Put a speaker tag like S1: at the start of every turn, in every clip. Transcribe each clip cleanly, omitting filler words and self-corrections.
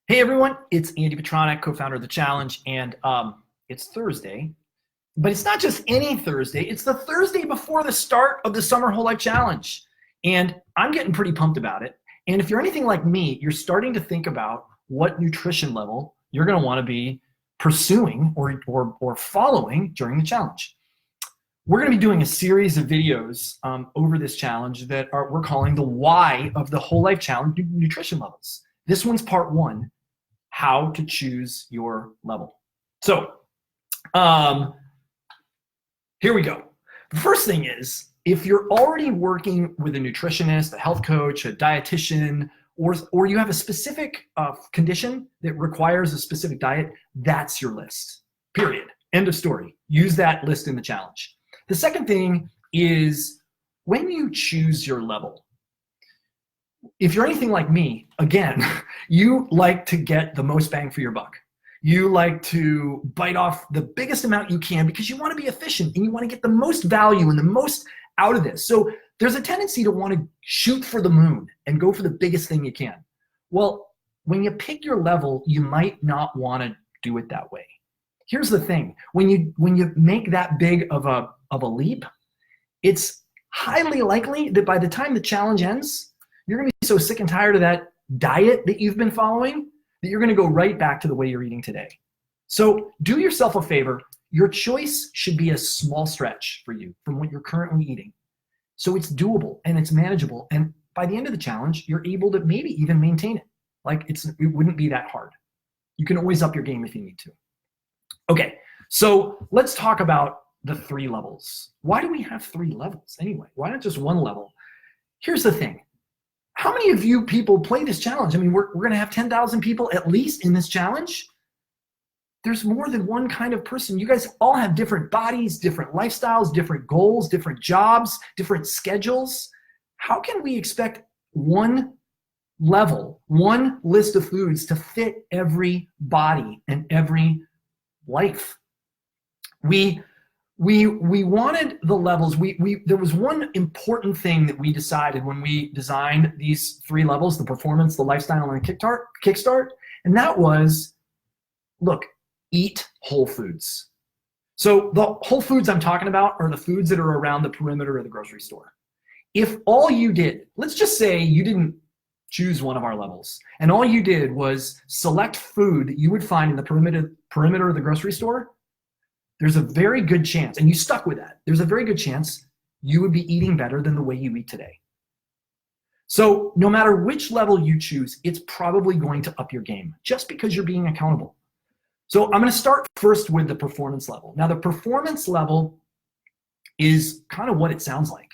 S1: Hey everyone, it's Andy Petronic, co-founder of The Challenge, and it's Thursday, but it's not just any Thursday, it's the Thursday before the start of the Summer Whole Life Challenge, and I'm getting pretty pumped about it. And if you're anything like me, you're starting to think about what nutrition level you're gonna wanna be pursuing or following during the challenge. We're gonna be doing a series of videos over this challenge that we're calling the why of the Whole Life Challenge nutrition levels. This one's part one. How to choose your level. So here we go. The first thing is, if you're already working with a nutritionist, a health coach, a dietitian, or you have a specific condition that requires a specific diet, that's your list, period. End of story. Use that list in the challenge. The second thing is, when you choose your level, if you're anything like me, again, you like to get the most bang for your buck. You like to bite off the biggest amount you can because you want to be efficient and you want to get the most value and the most out of this. So there's a tendency to want to shoot for the moon and go for the biggest thing you can. Well, when you pick your level, you might not want to do it that way. Here's the thing. When you make that big of a leap, it's highly likely that by the time the challenge ends, you're gonna be so sick and tired of that diet that you've been following that you're gonna go right back to the way you're eating today. So do yourself a favor. Your choice should be a small stretch for you from what you're currently eating. So it's doable and it's manageable. And by the end of the challenge, you're able to maybe even maintain it. Like it wouldn't be that hard. You can always up your game if you need to. Okay, so let's talk about the 3 levels. Why do we have 3 levels anyway? Why not just 1 level? Here's the thing. How many of you people play this challenge? I mean, we're going to have 10,000 people at least in this challenge. There's more than one kind of person. You guys all have different bodies, different lifestyles, different goals, different jobs, different schedules. How can we expect one level, one list of foods to fit every body and every life? We wanted the levels. There was one important thing that we decided when we designed these 3 levels: the performance, the lifestyle, and the kickstart. And that was, look, eat whole foods. So the whole foods I'm talking about are the foods that are around the perimeter of the grocery store. If all you did, let's just say you didn't choose one of our levels, and all you did was select food that you would find in the perimeter of the grocery store, there's a very good chance, and you stuck with that, there's a very good chance you would be eating better than the way you eat today. So no matter which level you choose, it's probably going to up your game just because you're being accountable. So I'm going to start first with the performance level. Now the performance level is kind of what it sounds like.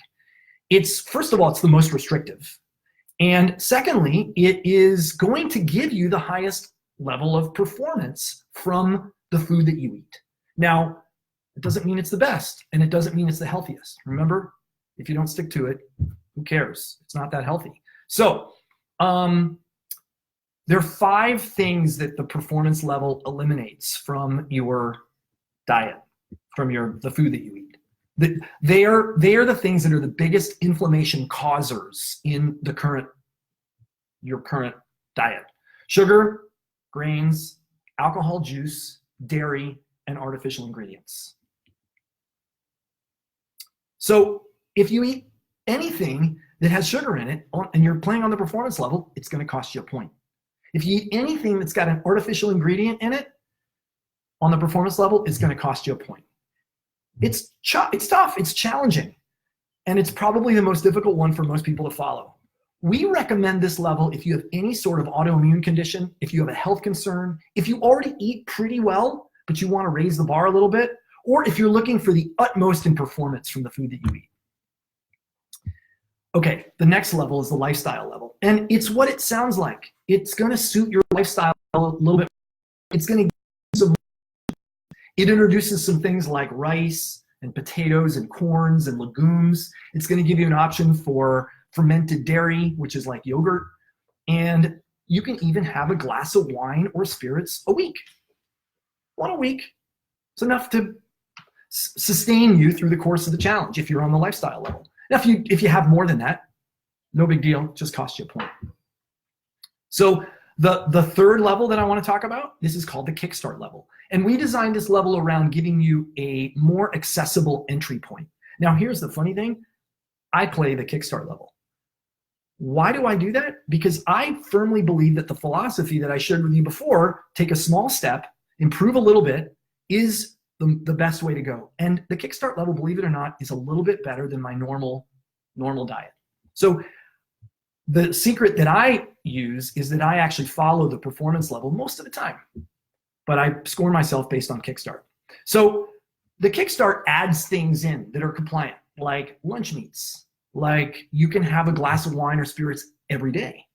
S1: It's, first of all, it's the most restrictive. And secondly, it is going to give you the highest level of performance from the food that you eat. Now, it doesn't mean it's the best, and it doesn't mean it's the healthiest. Remember, if you don't stick to it, who cares? It's not that healthy. So there are 5 things that the performance level eliminates from your diet, from the food that you eat. They are the things that are the biggest inflammation causers in your current diet: sugar, grains, alcohol, juice, dairy, and artificial ingredients. So if you eat anything that has sugar in it and you're playing on the performance level, it's going to cost you a point. If you eat anything that's got an artificial ingredient in it on the performance level, it's going to cost you a point. It's tough, it's challenging, and it's probably the most difficult one for most people to follow. We recommend this level if you have any sort of autoimmune condition, if you have a health concern, if you already eat pretty well, but you want to raise the bar a little bit, or if you're looking for the utmost in performance from the food that you eat. Okay, the next level is the lifestyle level. And it's what it sounds like. It's going to suit your lifestyle a little bit. It's going to give you some. It introduces some things like rice and potatoes and corns and legumes. It's going to give you an option for fermented dairy, which is like yogurt. And you can even have a glass of wine or spirits a week. 1 a week. It's enough to sustain you through the course of the challenge if you're on the lifestyle level. Now, if you have more than that, no big deal, just costs you a point. So The third level that I want to talk about, this is called the Kickstart level. And we designed this level around giving you a more accessible entry point. Now, here's the funny thing. I play the Kickstart level. Why do I do that? Because I firmly believe that the philosophy that I shared with you before, take a small step, improve a little bit, is the best way to go. And the Kickstart level, believe it or not, is a little bit better than my normal diet. So the secret that I use is that I actually follow the performance level most of the time, but I score myself based on Kickstart. So the Kickstart adds things in that are compliant, like lunch meats, like you can have a glass of wine or spirits every day.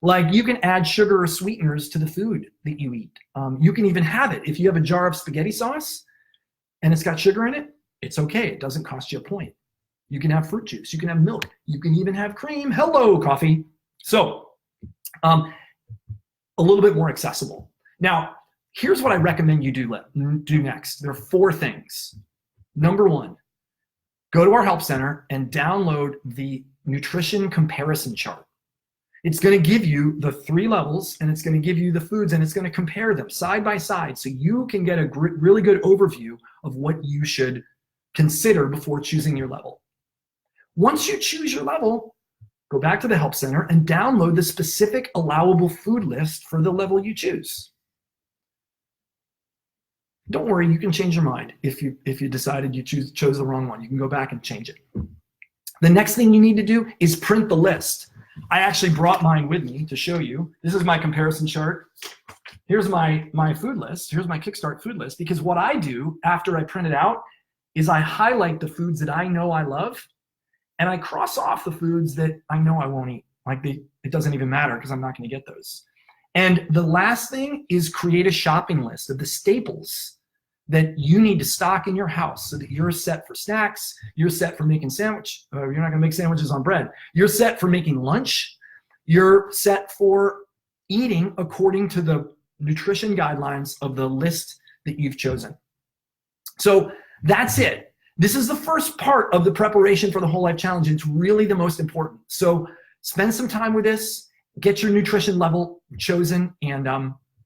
S1: Like you can add sugar or sweeteners to the food that you eat. You can even have it. If you have a jar of spaghetti sauce and it's got sugar in it, it's okay. It doesn't cost you a point. You can have fruit juice. You can have milk. You can even have cream. Hello, coffee. So a little bit more accessible. Now, here's what I recommend you do next. There are 4 things. Number 1, go to our help center and download the nutrition comparison chart. It's going to give you the 3 levels, and it's going to give you the foods, and it's going to compare them side by side so you can get a really good overview of what you should consider before choosing your level. Once you choose your level, go back to the help center and download the specific allowable food list for the level you choose. Don't worry, you can change your mind if you decided you chose the wrong one. You can go back and change it. The next thing you need to do is print the list. I actually brought mine with me to show you. This is my comparison chart. Here's my food list. Here's my Kickstart food list, because what I do after I print it out is I highlight the foods that I know I love, and I cross off the foods that I know I won't eat. Like it doesn't even matter because I'm not going to get those. And the last thing is create a shopping list of the staples that you need to stock in your house so that you're set for snacks, you're set for making sandwich. You're not gonna make sandwiches on bread. You're set for making lunch. You're set for eating according to the nutrition guidelines of the list that you've chosen. So that's it. This is the first part of the preparation for the Whole Life Challenge. It's really the most important. So spend some time with this, get your nutrition level chosen, and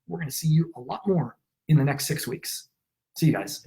S1: we're gonna see you a lot more in the next 6 weeks. See you guys.